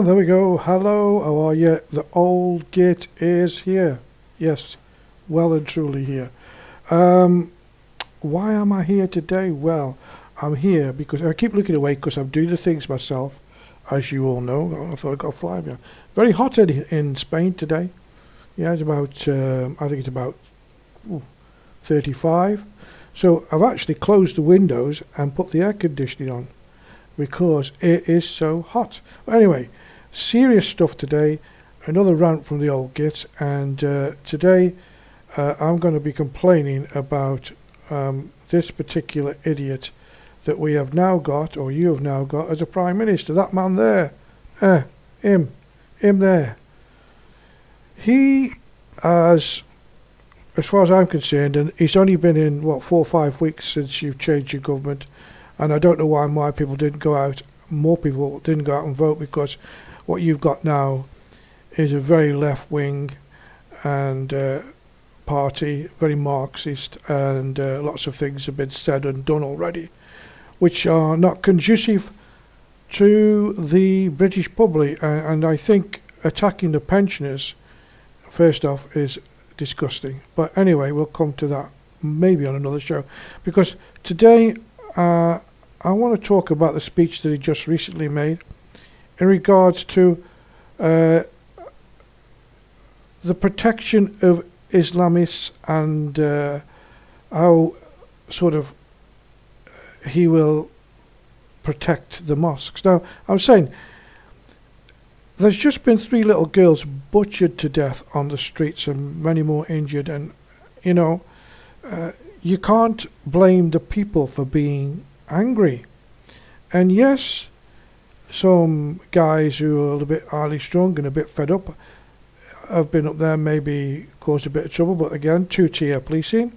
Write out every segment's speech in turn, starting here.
There we go. Hello, how are you? The old git is here. Yes, well and truly here. Why am I here today? Well, I'm here because I keep looking away because I'm doing the things myself, as you all know. I thought I'd got a fly here. Very hot in Spain today. Yeah, it's about, I think it's about 35. So I've actually closed the windows and put the air conditioning on because it is so hot. But anyway, serious stuff today. Another rant from the old git, and today I'm going to be complaining about this particular idiot that we have now got, or you have now got, as a Prime Minister. That man there. Him there. He has, as far as I'm concerned, and he's only been in, 4 or 5 weeks since you've changed your government, and I don't know why more people didn't go out and vote, because what you've got now is a very left-wing and party, very Marxist, and lots of things have been said and done already, which are not conducive to the British public, and I think attacking the pensioners, first off, is disgusting. But anyway, we'll come to that maybe on another show, because today I want to talk about the speech that he just recently made in regards to the protection of Islamists and how sort of he will protect the mosques. Now, I'm saying there's just been 3 little girls butchered to death on the streets and many more injured, and you can't blame the people for being angry. And yes, some guys who are a little bit highly strung and a bit fed up have been up there, maybe caused a bit of trouble, but again, 2-tier policing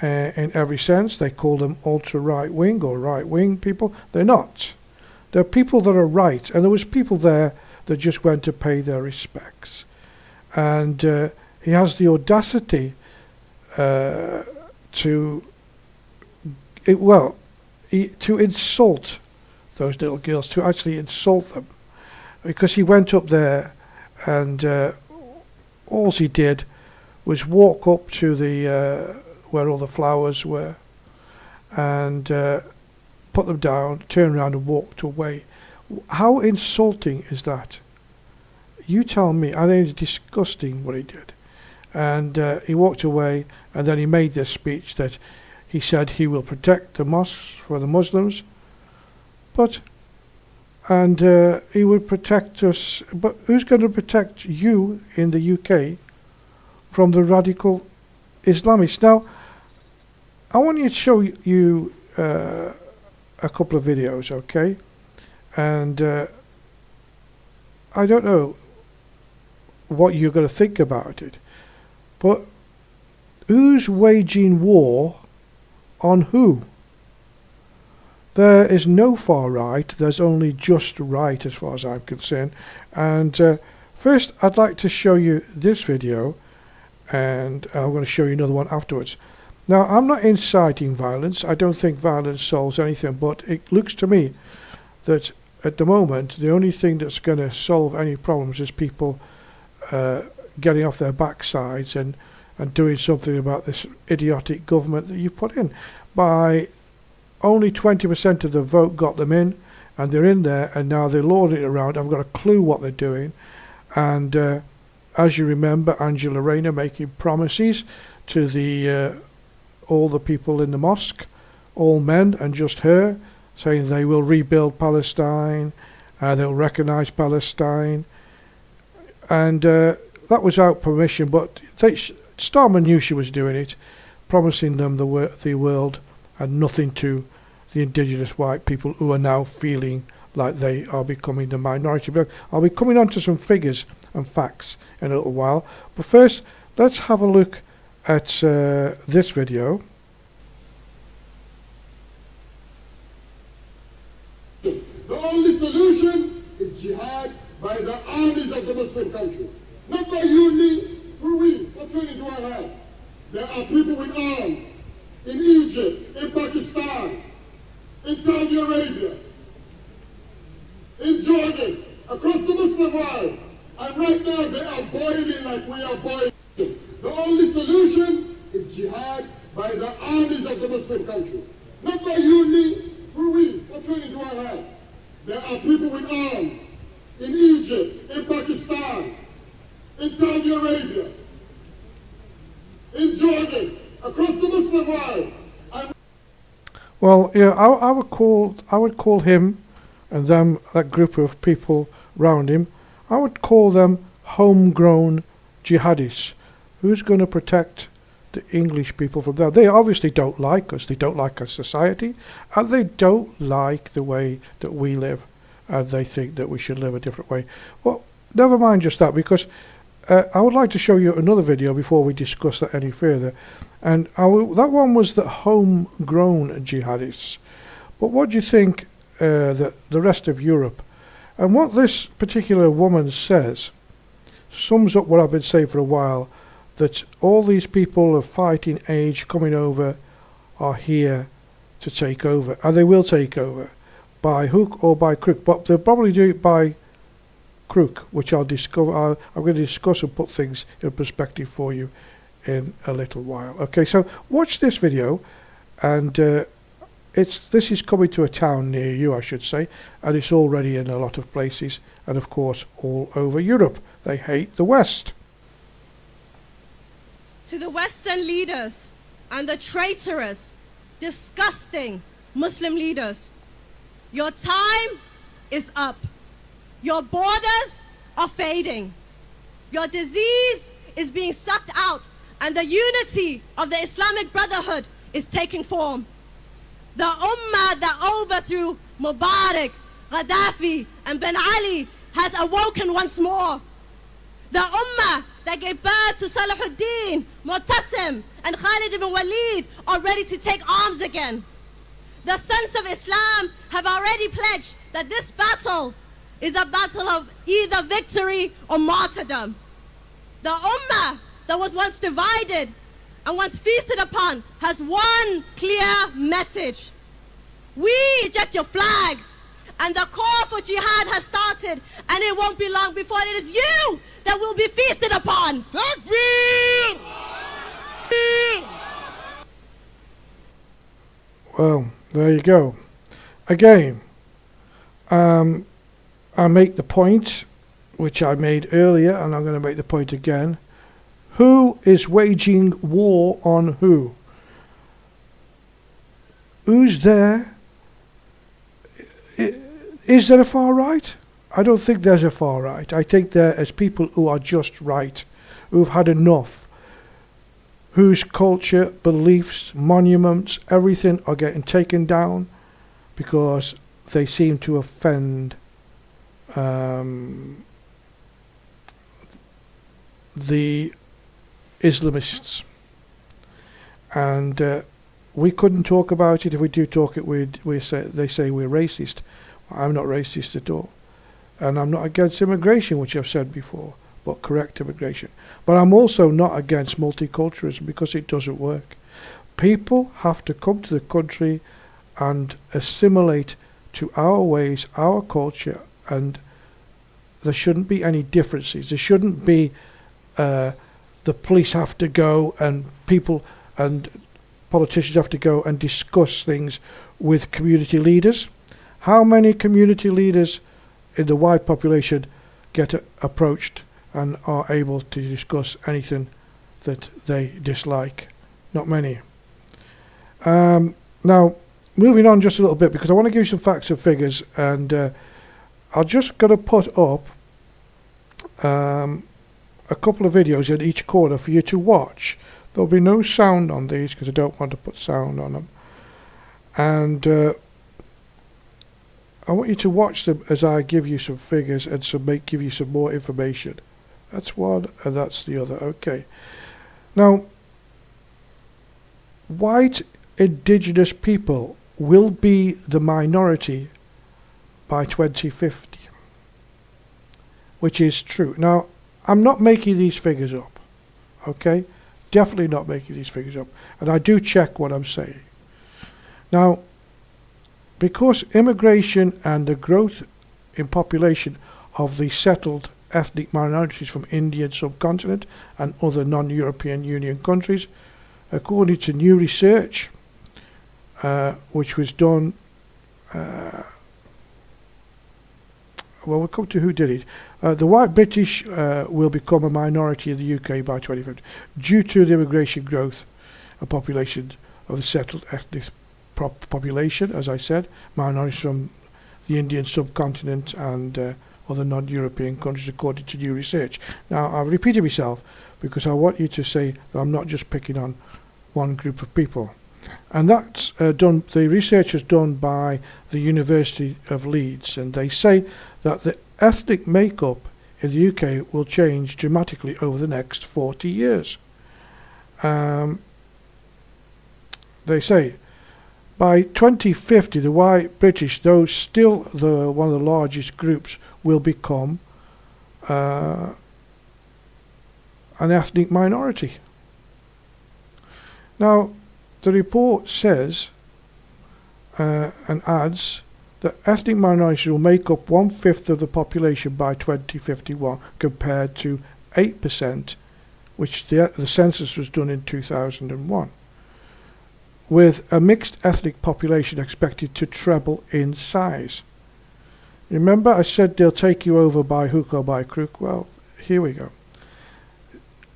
in every sense. They call them ultra right wing or right wing people. They're not. They're people that are right, and there was people there that just went to pay their respects. And he has the audacity to insult those little girls, to actually insult them, because he went up there and all he did was walk up to the where all the flowers were and put them down, turned around and walked away. How insulting is that? You tell me. I think it's disgusting what he did. And he walked away, and then he made this speech that he said he will protect the mosques for the Muslims, and he would protect us. But who's going to protect you in the UK from the radical Islamists? Now, I want to show you a couple of videos, okay? And I don't know what you're going to think about it, but who's waging war on who? There is no far right, there's only just right as far as I'm concerned. And first I'd like to show you this video, and I'm going to show you another one afterwards. Now, I'm not inciting violence. I don't think violence solves anything, but it looks to me that at the moment the only thing that's going to solve any problems is people getting off their backsides and doing something about this idiotic government that you put in. By only 20% of the vote got them in, and they're in there, and now they're lording it around. I've got a clue what they're doing. And as you remember, Angela Rayner making promises to the all the people in the mosque, all men and just her, saying they will rebuild Palestine, they'll recognise Palestine, and that was without permission, but Starma knew she was doing it, promising them the world and nothing to the indigenous white people who are now feeling like they are becoming the minority. But I'll be coming on to some figures and facts in a little while, but first let's have a look at this video. The only solution is jihad by the armies of the Muslim countries, not by you, me, who we. What training do I have? There are people with arms in Egypt, in Pakistan, in Saudi Arabia, in Jordan, across the Muslim world. And right now they are boiling like we are boiling. The only solution is jihad by the armies of the Muslim countries. Not by you, me, who we. What training do I have? There are people with arms in Egypt, in Pakistan, in Saudi Arabia, in Jordan, across the Muslim world. Well, yeah, I would call him and them, that group of people round him, I would call them homegrown jihadis. Who's going to protect the English people from that? They obviously don't like us, they don't like our society, and they don't like the way that we live, and they think that we should live a different way. Well, never mind just that, because I would like to show you another video before we discuss that any further. And that one was the homegrown jihadists. But what do you think that the rest of Europe? And what this particular woman says sums up what I've been saying for a while, that all these people of fighting age coming over are here to take over. And they will take over by hook or by crook. But they'll probably do it by crook, which I'm going to discuss and put things in perspective for you in a little while. Okay, so watch this video, and this is coming to a town near you, I should say, and it's already in a lot of places, and of course all over Europe. They hate the West. To the Western leaders and the traitorous, disgusting Muslim leaders, your time is up. Your borders are fading. Your disease is being sucked out, and the unity of the Islamic Brotherhood is taking form. The Ummah that overthrew Mubarak, Gaddafi, and Ben Ali has awoken once more. The Ummah that gave birth to Salahuddin, Mu'tasim, and Khalid ibn Walid are ready to take arms again. The sons of Islam have already pledged that this battle is a battle of either victory or martyrdom. The Ummah that was once divided and once feasted upon has one clear message. We reject your flags, and the call for jihad has started, and it won't be long before it is you that will be feasted upon. Takbir! Well, there you go. Again, I make the point which I made earlier, and I'm going to make the point again. Who is waging war on who? Who's there? Is there a far right? I don't think there's a far right. I think there is people who are just right, who've had enough, whose culture, beliefs, monuments, everything are getting taken down because they seem to offend the Islamists. And we couldn't talk about it. If we do talk it, they say we're racist. I'm not racist at all. And I'm not against immigration, which I've said before, but correct immigration. But I'm also not against multiculturalism, because it doesn't work. People have to come to the country and assimilate to our ways, our culture, and there shouldn't be any differences. There shouldn't be the police have to go and people and politicians have to go and discuss things with community leaders. How many community leaders in the wide population get approached and are able to discuss anything that they dislike? Not many. Now, moving on just a little bit, because I want to give you some facts and figures, and I'm just going to put up a couple of videos in each corner for you to watch. There'll be no sound on these because I don't want to put sound on them. And I want you to watch them as I give you some figures and give you some more information. That's one and that's the other. Okay. Now, white indigenous people will be the minority by 2050, which is true. Now, I'm not making these figures up, okay? Definitely not making these figures up, and I do check what I'm saying. Now, because immigration and the growth in population of the settled ethnic minorities from Indian subcontinent and other non-European Union countries, according to new research which was done. Well, we'll come to who did it. The white British will become a minority in the UK by 2050 due to the immigration growth and population of the settled ethnic population, as I said, minorities from the Indian subcontinent and other non-European countries, according to new research. Now, I've repeated myself because I want you to say that I'm not just picking on one group of people. And that's done, the research is done by the University of Leeds, and they say that the ethnic makeup in the UK will change dramatically over the next 40 years. They say by 2050 the white British, though still one of the largest groups, will become an ethnic minority. Now, the report says and adds that ethnic minorities will make up 1/5 of the population by 2051, compared to 8%, which the census was done in 2001, with a mixed ethnic population expected to treble in size. Remember I said they'll take you over by hook or by crook? Well, here we go.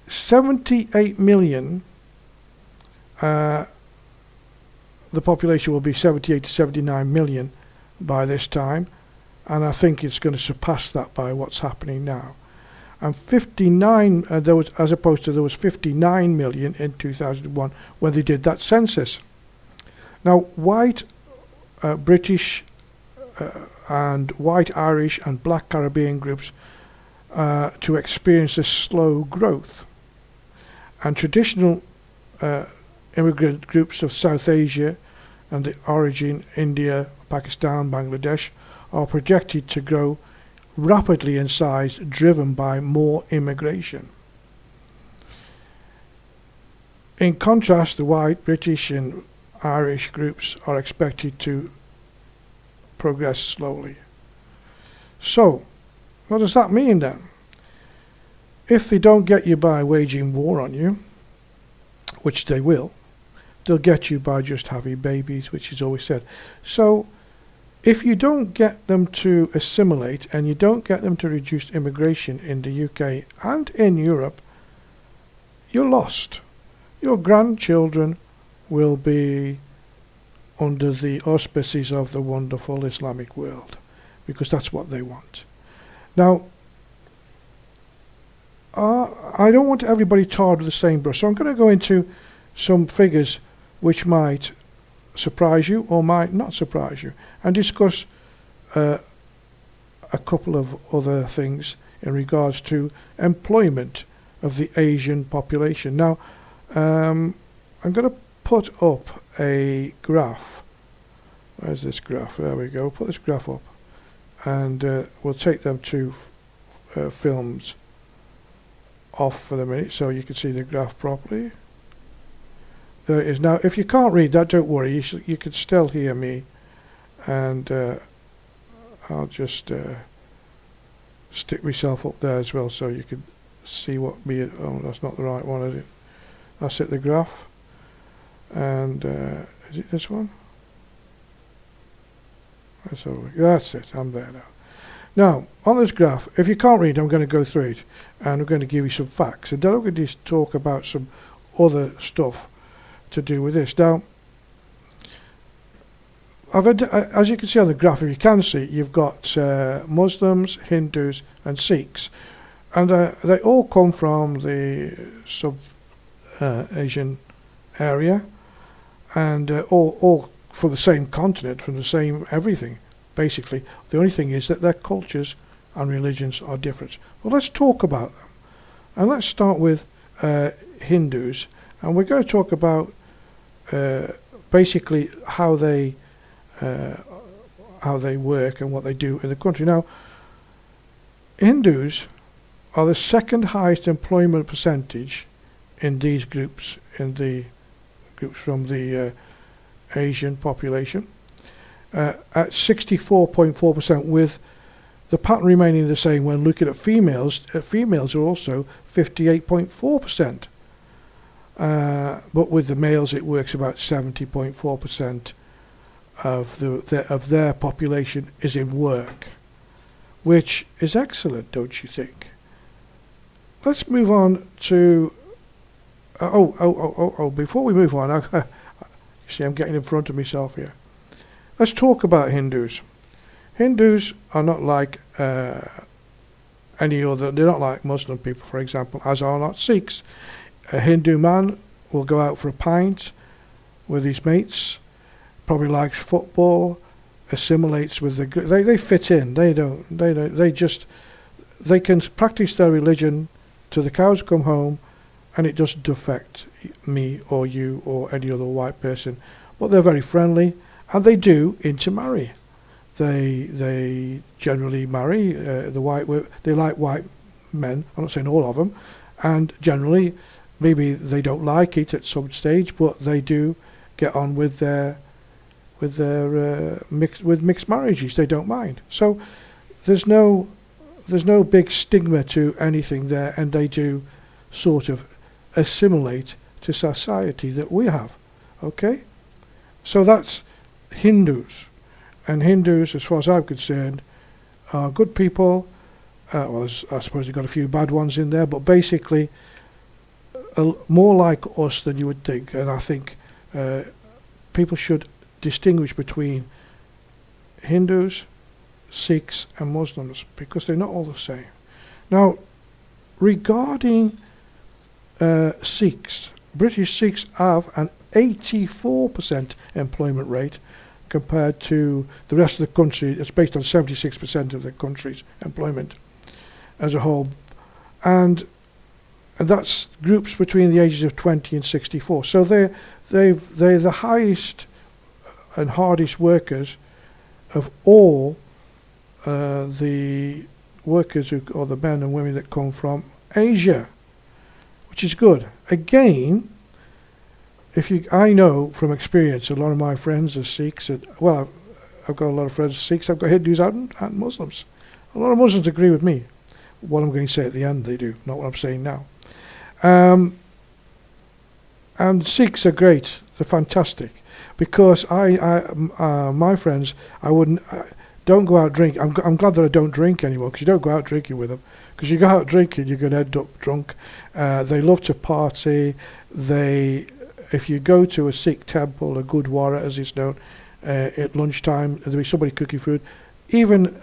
78 million, the population will be 78 to 79 million by this time, and I think it's going to surpass that by what's happening now. And 59, there was, as opposed to there was 59 million in 2001 when they did that census. Now, white British and white Irish and black Caribbean groups to experience a slow growth, and traditional immigrant groups of South Asia and the origin India, Pakistan, Bangladesh are projected to grow rapidly in size, driven by more immigration. In contrast, the white British and Irish groups are expected to progress slowly. So, what does that mean then? If they don't get you by waging war on you, which they will, they'll get you by just having babies, which is always said. So, if you don't get them to assimilate and you don't get them to reduce immigration in the UK and in Europe, you're lost. Your grandchildren will be under the auspices of the wonderful Islamic world, because that's what they want. Now, I don't want everybody tarred with the same brush, so I'm going to go into some figures which might surprise you or might not surprise you, and discuss a couple of other things in regards to employment of the Asian population. Now, I'm going to put up a graph. Where's this graph? There we go. Put this graph up, and we'll take them to films off for the minute so you can see the graph properly. There it is. Now, if you can't read that, don't worry. You can still hear me, and I'll just stick myself up there as well so you can see what me. Oh, that's not the right one, is it? That's it, the graph. And is it this one? That's it. I'm there now. Now, on this graph, if you can't read, I'm going to go through it, and I'm going to give you some facts, and then I'm going to talk about some other stuff to do with this. Now, as you can see on the graph, if you can see, you've got Muslims, Hindus and Sikhs, and they all come from the sub-Asian area, and all from the same continent, from the same everything, basically. The only thing is that their cultures and religions are different. Well, let's talk about them, and let's start with Hindus, and we're going to talk about basically how they work and what they do in the country. Now, Hindus are the second highest employment percentage in these groups, in the groups from the Asian population, at 64.4%, with The pattern remaining the same when looking at females. Females are also 58.4%. But with the males it works about 70.4% of their population is in work, which is excellent, don't you think? Let's move on to before we move on, you see I'm getting in front of myself here. Let's talk about Hindus. Hindus are not like any other, they're not like Muslim people, for example, as are not Sikhs. A Hindu man will go out for a pint with his mates, probably likes football, assimilates with the they fit in. They can practice their religion till the cows come home, and it doesn't affect me or you or any other white person. But they're very friendly, and they do intermarry. They generally marry they like white men. I'm not saying all of them, and generally maybe they don't like it at some stage, but they do get on with mixed marriages. They don't mind. So there's no big stigma to anything there, and they do sort of assimilate to society that we have. Okay, so that's Hindus, and Hindus, as far as I'm concerned, are good people. Well, I suppose you've got a few bad ones in there, but basically more like us than you would think. And I think people should distinguish between Hindus, Sikhs and Muslims, because they're not all the same. Now, regarding Sikhs, British Sikhs have an 84% employment rate compared to the rest of the country. It's based on 76% of the country's employment as a whole, and that's groups between the ages of 20 and 64. So they're the highest and hardest workers of all the workers or the men and women that come from Asia, which is good. Again, I know from experience, a lot of my friends are Sikhs. I've got a lot of friends Sikhs. I've got Hindus and Muslims. A lot of Muslims agree with me. What I'm going to say at the end, they do, not what I'm saying now. And Sikhs are great. They're fantastic, because my friends, don't go out drinking. I'm glad that I don't drink anymore, because you don't go out drinking with them. Because you go out drinking, you're going to end up drunk. They love to party. If you go to a Sikh temple, a Gurdwara as it's known, at lunchtime, there'll be somebody cooking food. Even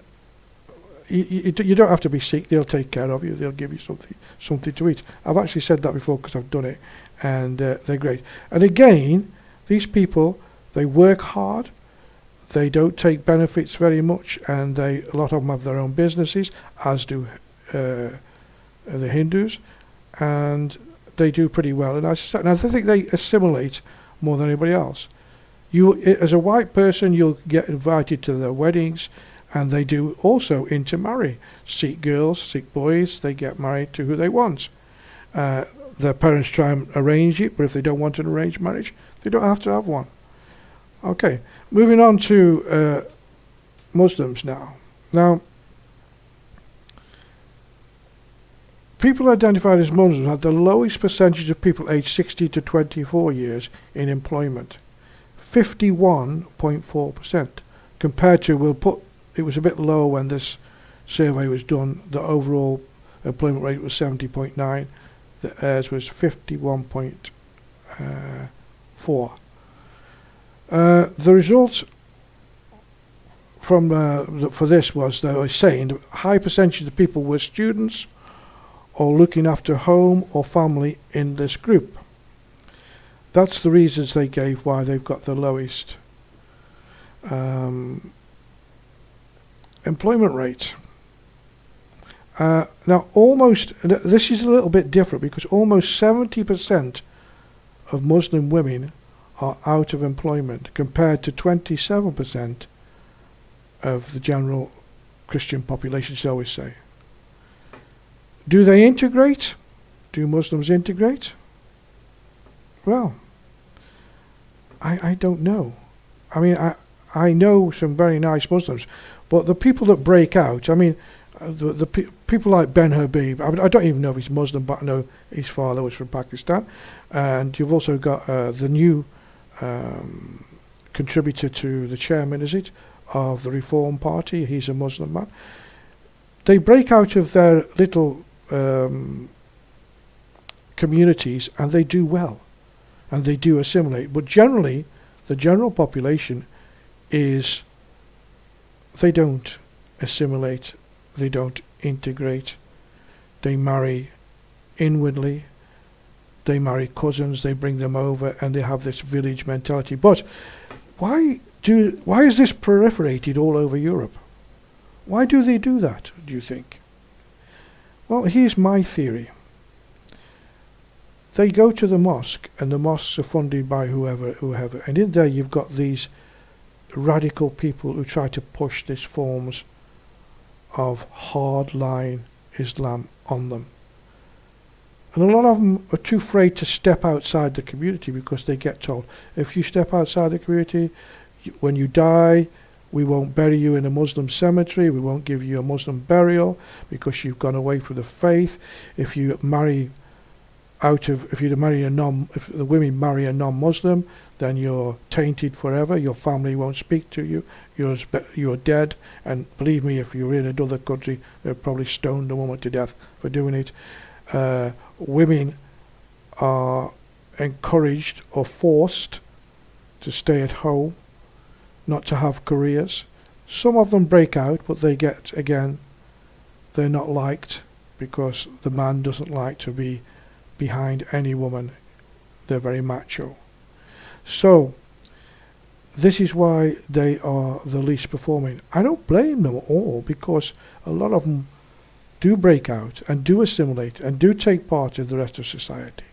you don't have to be Sikh. They'll take care of you. They'll give you something to eat. I've actually said that before because I've done it, and they're great. And again, these people, they work hard. They don't take benefits very much, and a lot of them have their own businesses, as do the Hindus, and they do pretty well. And I think they assimilate more than anybody else. As a white person, you'll get invited to their weddings, and they do also intermarry. Sikh girls, Sikh boys, they get married to who they want. Their parents try and arrange it, but if they don't want an arranged marriage, they don't have to have one. Okay, moving on to Muslims now. Now, people identified as Muslims had the lowest percentage of people aged 60 to 24 years in employment, 51.4%, compared to, it was a bit lower when this survey was done. The overall employment rate was 70.9, theirs was 51.4. The results from for this was, they were saying, a high percentage of the people were students or looking after home or family in this group. That's the reasons they gave why they've got the lowest employment rate. Now, this is a little bit different, because almost 70% of Muslim women are out of employment, compared to 27% of the general Christian population, as I always say. Do they integrate? Do Muslims integrate? Well, I don't know. I mean, I know some very nice Muslims, but the people that break out, I mean, people like Ben Habib, I don't even know if he's Muslim, but I know his father was from Pakistan. And you've also got the new contributor to the chairman, is it, of the Reform Party. He's a Muslim man. They break out of their little communities and they do well, and they do assimilate. But generally, the general population is, they don't assimilate, they don't integrate, they marry inwardly, they marry cousins, they bring them over, and they have this village mentality. But why is this proliferated all over Europe? Why do they do that, do you think? Well, here's my theory. They go to the mosque, and the mosques are funded by whoever, and in there you've got these radical people who try to push these forms of hardline Islam on them. And a lot of them are too afraid to step outside the community because they get told, if you step outside the community, when you die, we won't bury you in a Muslim cemetery, we won't give you a Muslim burial because you've gone away from the faith. If the women marry a non-Muslim, then you're tainted forever, your family won't speak to you, you're dead, and believe me, if you're in another country, they'll probably stone the woman to death for doing it. Women are encouraged or forced to stay at home, not to have careers. Some of them break out, but they're not liked because the man doesn't like to be behind any woman. They're very macho. So this is why they are the least performing. I don't blame them at all, because a lot of them do break out and do assimilate and do take part in the rest of society,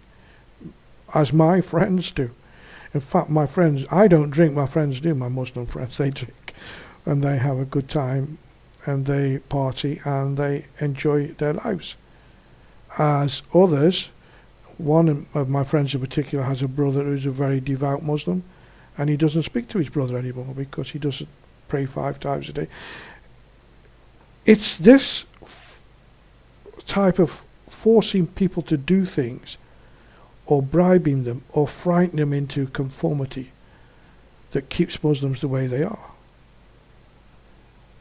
as my friends do. In fact, my friends, I don't drink, my friends do, my Muslim friends, they drink, and they have a good time, and they party, and they enjoy their lives. As others, one of my friends in particular has a brother who's a very devout Muslim, and he doesn't speak to his brother anymore because he doesn't pray 5 times a day. It's this type of forcing people to do things, or bribing them, or frightening them into conformity, that keeps Muslims the way they are.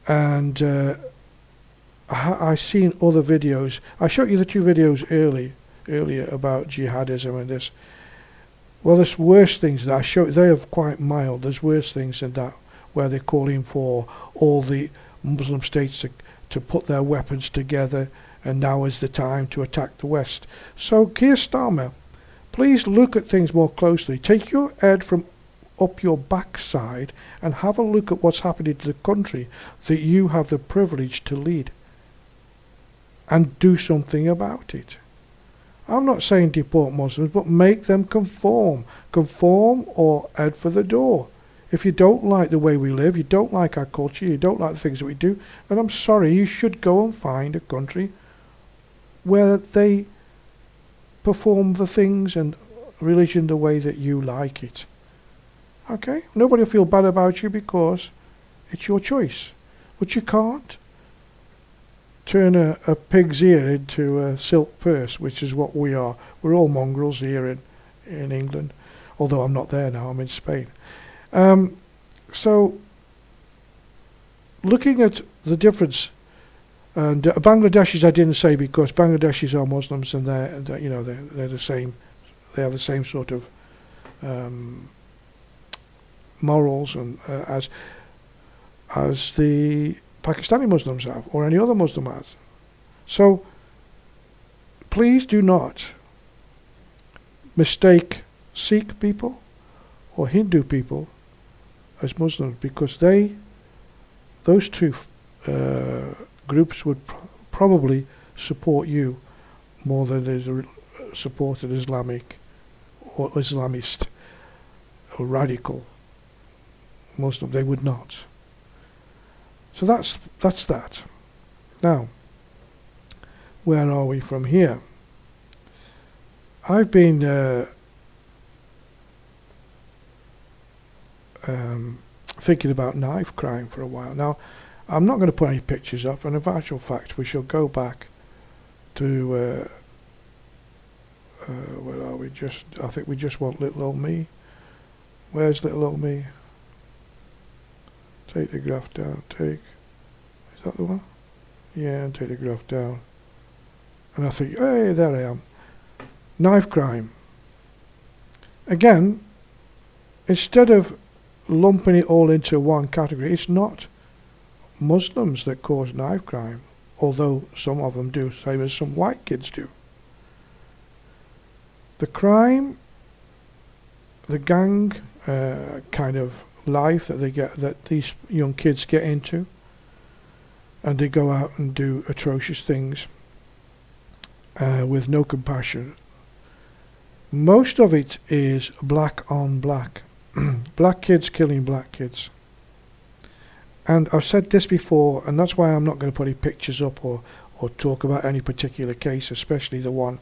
And I've seen other videos. I showed you the 2 videos earlier about jihadism and this. Well, there's worse things that I showed. They are quite mild. There's worse things than that, where they're calling for all the Muslim states to put their weapons together, and now is the time to attack the West. So, Kier Starma, please look at things more closely. Take your head from up your backside and have a look at what's happening to the country that you have the privilege to lead, and do something about it. I'm not saying deport Muslims, but make them conform. Conform or head for the door. If you don't like the way we live, you don't like our culture, you don't like the things that we do, then I'm sorry, you should go and find a country where they perform the things and religion the way that you like it. Okay? Nobody will feel bad about you because it's your choice. But you can't turn a pig's ear into a silk purse, which is what we are. We're all mongrels here in England, although I'm not there now, I'm in Spain. So, looking at the difference, and Bangladeshis I didn't say because Bangladeshis are Muslims, and they're the same. They have the same sort of morals and as the Pakistani Muslims have, or any other Muslim has. So please do not mistake Sikh people or Hindu people as Muslims, because those 2 groups would probably support you more than they support an Islamic or Islamist or radical Muslim. They would not. So that's that. Now, where are we from here? I've been thinking about knife crime for a while. Now, I'm not going to put any pictures up, and in actual fact, we shall go back to where are we? I think we just want little old me. Where's little old me? Take the graph down. Is that the one? Yeah, and take the graph down. And I think, hey, there I am. Knife crime. Again, instead of lumping it all into one category, it's not Muslims that cause knife crime, although some of them do, same as some white kids do. The crime, the gang kind of life that these young kids get into, and they go out and do atrocious things with no compassion. Most of it is black on black. Black kids killing black kids. And I've said this before, and that's why I'm not going to put any pictures up or talk about any particular case, especially the one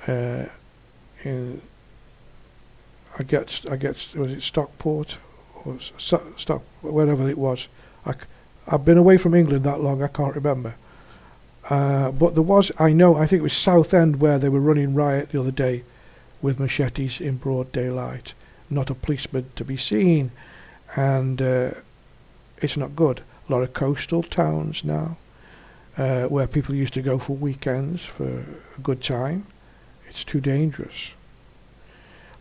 in I get was it Stockport or wherever it was. I've been away from England that long, I can't remember. But there was, I think it was Southend, where they were running riot the other day with machetes in broad daylight. Not a policeman to be seen, and it's not good. A lot of coastal towns now, where people used to go for weekends for a good time. It's too dangerous.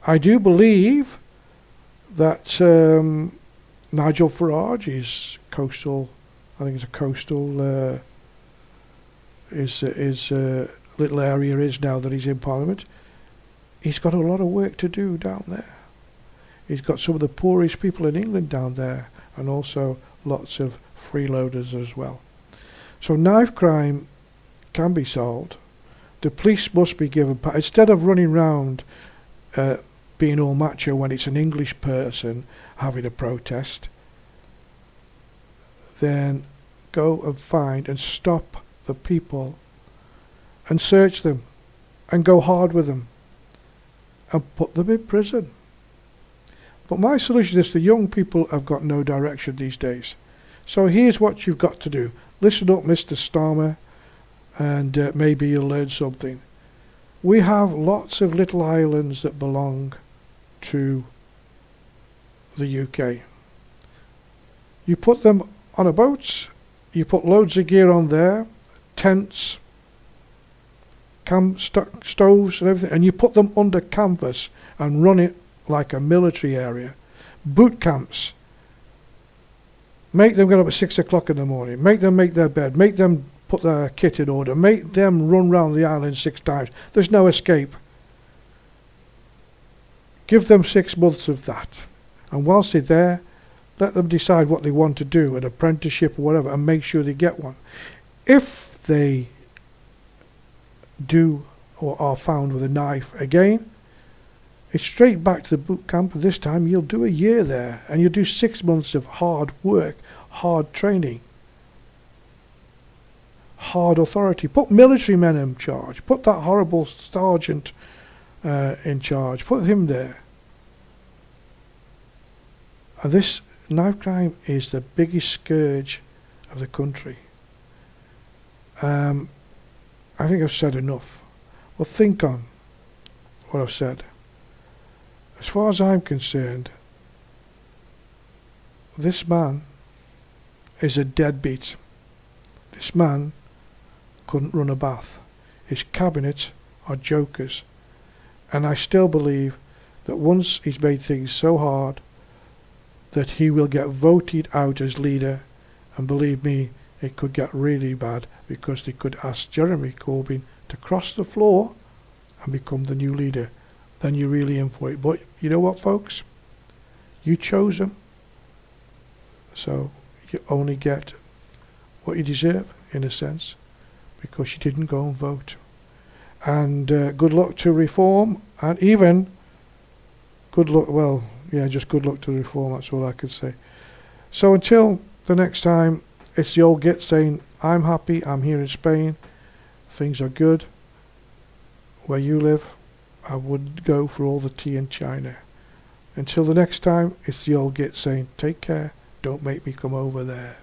I do believe that Nigel Farage is coastal. I think it's a coastal. His little area is now that he's in Parliament. He's got a lot of work to do down there. He's got some of the poorest people in England down there, and also lots of freeloaders as well. So knife crime can be solved. The police must be given instead of running round being all macho when it's an English person having a protest. Then go and find and stop the people and search them and go hard with them and put them in prison. But my solution is the young people have got no direction these days. So here's what you've got to do. Listen up, Mr. Starma, and maybe you'll learn something. We have lots of little islands that belong to the UK. You put them on a boat, you put loads of gear on there, tents, stoves and everything, and you put them under canvas and run it like a military area. Boot camps. Make them get up at 6 o'clock in the morning. Make them make their bed. Make them put their kit in order. Make them run round the island 6 times. There's no escape. Give them 6 months of that. And whilst they're there, let them decide what they want to do, an apprenticeship or whatever, and make sure they get one. If they do or are found with a knife again, it's straight back to the boot camp. This time you'll do a year there, and you'll do 6 months of hard work, hard training, hard authority. Put military men in charge. Put that horrible sergeant in charge. Put him there. And this knife crime is the biggest scourge of the country. I think I've said enough. Well, think on what I've said. As far as I'm concerned, this man is a deadbeat. This man couldn't run a bath. His cabinet are jokers. And I still believe that once he's made things so hard that he will get voted out as leader, and believe me, it could get really bad, because they could ask Jeremy Corbyn to cross the floor and become the new leader. Then you're really in for it. But you know what, folks? You chose him, so you only get what you deserve, in a sense, because you didn't go and vote. And good luck to Reform, and even good luck, well, yeah, just good luck to Reform, that's all I could say. So until the next time, it's the old git saying, I'm happy, I'm here in Spain, things are good. Where you live, I would go for all the tea in China. Until the next time, it's the old git saying, take care, don't make me come over there.